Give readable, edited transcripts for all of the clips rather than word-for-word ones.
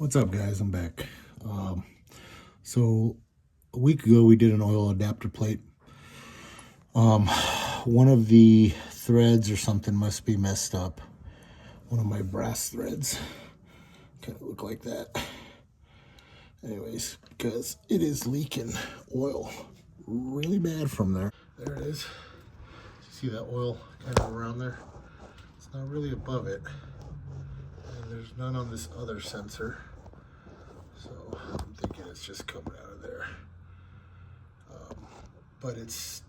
What's up, guys? I'm back. So a week ago we did an oil adapter plate. One of the threads or something must be messed up. One of my brass threads kind of look like that. Anyways, because it is leaking oil really bad from there. There it is. See that oil kind of around there? It's not really above it. And there's none on this other sensor. So I'm thinking it's just coming out of there. But it's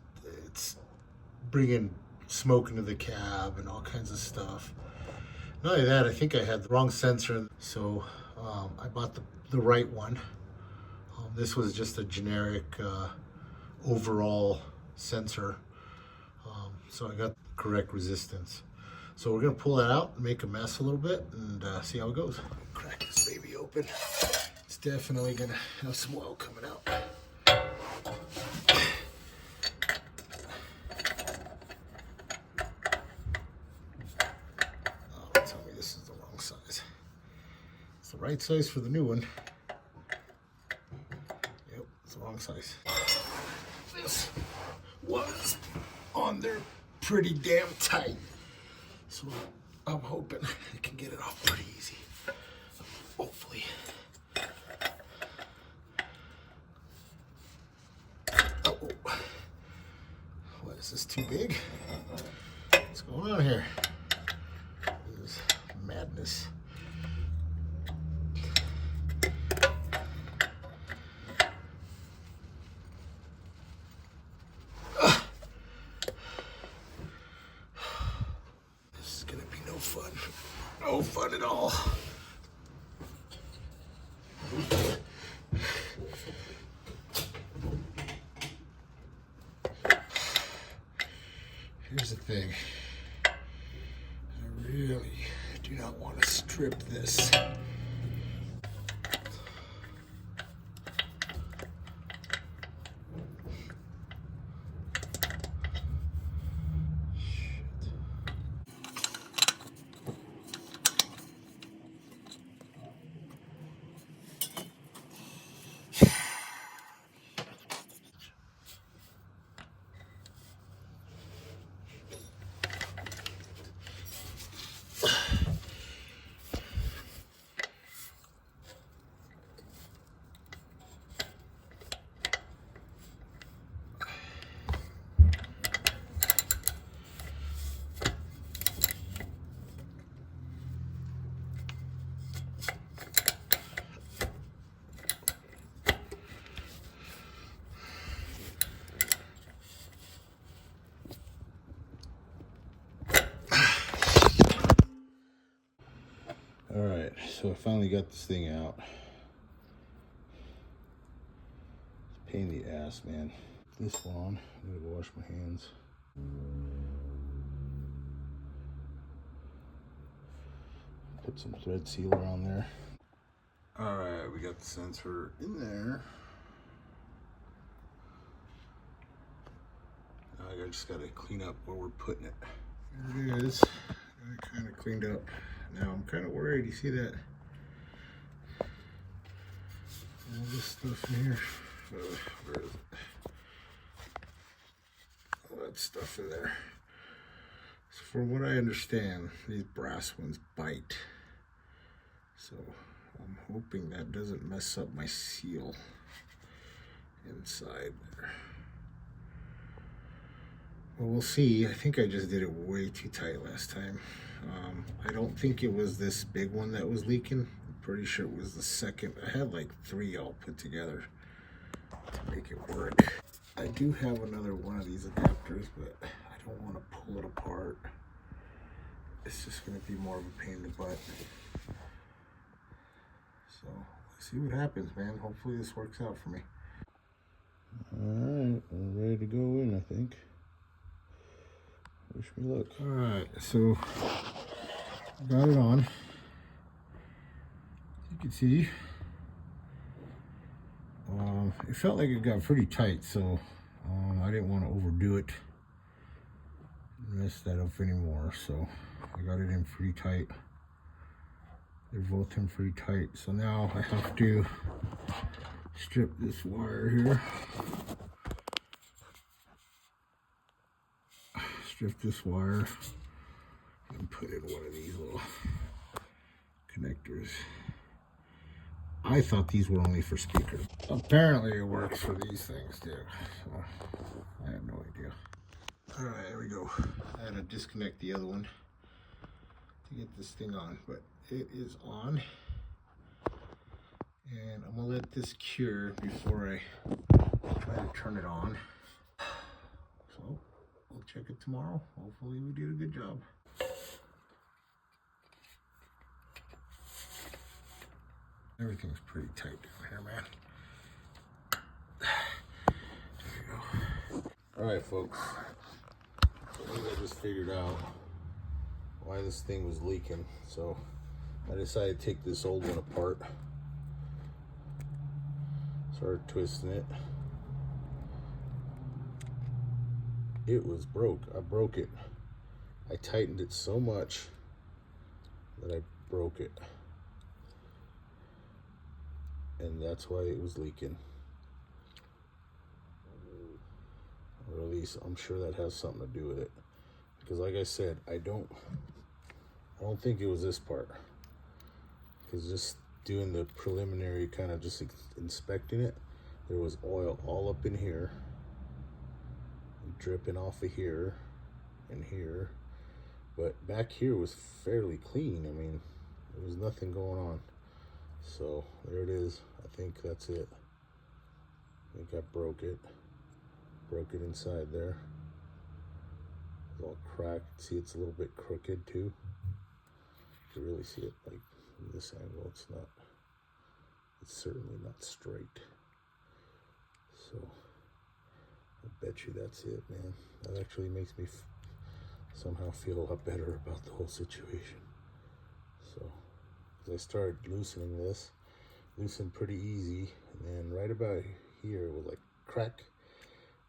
bringing smoke into the cab and all kinds of stuff. Not only that, I think I had the wrong sensor, so I bought the right one. This was just a generic overall sensor, so I got the correct resistance. So we're gonna pull that out and make a mess a little bit and see how it goes. Crack this baby open. It's definitely gonna have some oil coming out. Tell me this is the wrong size. It's the right size for the new one. Yep, it's the wrong size. This was on there pretty damn tight. So I'm hoping I can get it off pretty easy. Hopefully. Oh, what is this, too big? What's going on here? This is madness. This is gonna be no fun. No fun at all. Here's the thing. I really do not want to strip this. All right, so I finally got this thing out. It's a pain in the ass, man. This one on, I'm gonna go wash my hands. Put some thread sealer on there. All right, we got the sensor in there. Now I just gotta clean up where we're putting it. There it is. I kind of cleaned up. Now I'm kind of worried. You see that? All this stuff in here. Where is it? All that stuff in there. So from what I understand, these brass ones bite. So I'm hoping that doesn't mess up my seal inside there. Well, we'll see. I think I just did it way too tight last time. I don't think it was this big one that was leaking. I'm pretty sure it was the second. I had like 3 all put together to make it work. I do have another one of these adapters, but I don't want to pull it apart. It's just going to be more of a pain in the butt. So let's see what happens, man. Hopefully this works out for me. All right, we're ready to go in, I think. Wish me luck. All right, so got it on. You can see it felt like it got pretty tight, so I didn't want to overdo it, mess that up anymore. So I got it in pretty tight. They're both in pretty tight. So now I have to strip this wire here. Strip this wire and put in one of these little connectors. I thought these were only for speakers. Apparently it works for these things too. So I have no idea. All right, here we go. I had to disconnect the other one to get this thing on, but it is on. And I'm gonna let this cure before I try to turn it on. So we'll check it tomorrow. Hopefully we did a good job. Everything's pretty tight down here, man. There we go. All right, folks. I think I just figured out why this thing was leaking. So I decided to take this old one apart. Started twisting it. It was broke. I broke it. I tightened it so much that I broke it. And that's why it was leaking. Or at least I'm sure that has something to do with it. Because like I said, I don't think it was this part. Because just doing the preliminary kind of just inspecting it, there was oil all up in here, dripping off of here and here. But back here was fairly clean. I mean, there was nothing going on. So there it is. I think that's it. I think I broke it inside there. It's all cracked. See, it's a little bit crooked too. You can really see it like from this angle. It's certainly not straight. So I bet you that's it, man. That actually makes me somehow feel a lot better about the whole situation. So I started loosening this, loosened pretty easy, and then right about here it would like crack,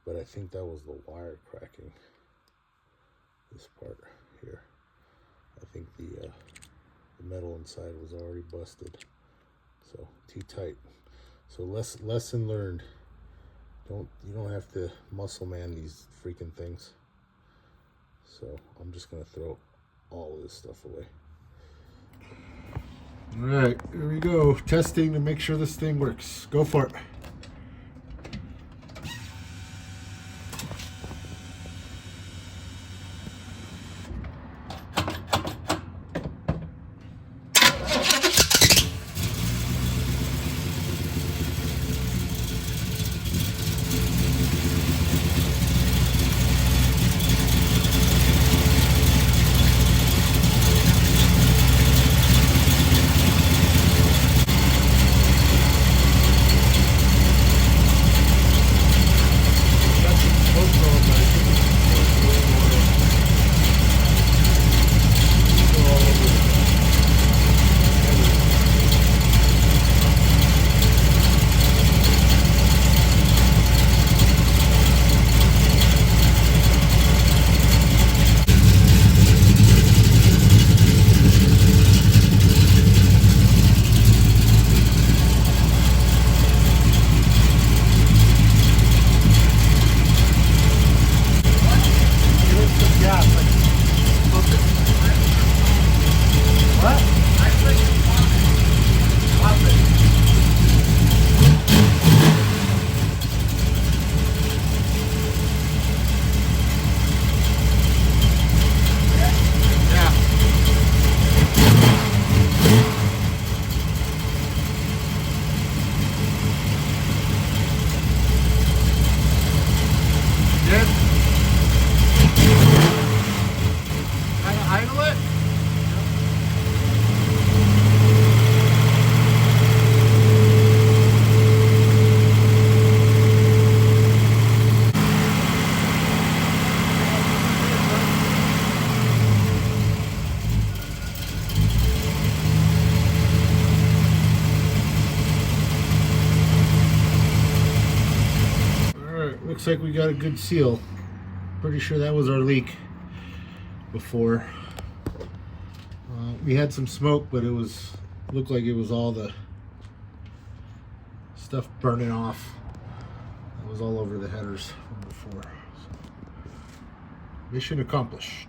but I think that was the wire cracking. This part here, I think the metal inside was already busted, so too tight. So lesson learned. You don't have to muscle man these freaking things. So I'm just gonna throw all of this stuff away. All right, here we go. Testing to make sure this thing works. Go for it. Looks like we got a good seal. Pretty sure that was our leak before. We had some smoke, but it was Looked like it was all the stuff burning off. It was all over the headers from before. So, mission accomplished.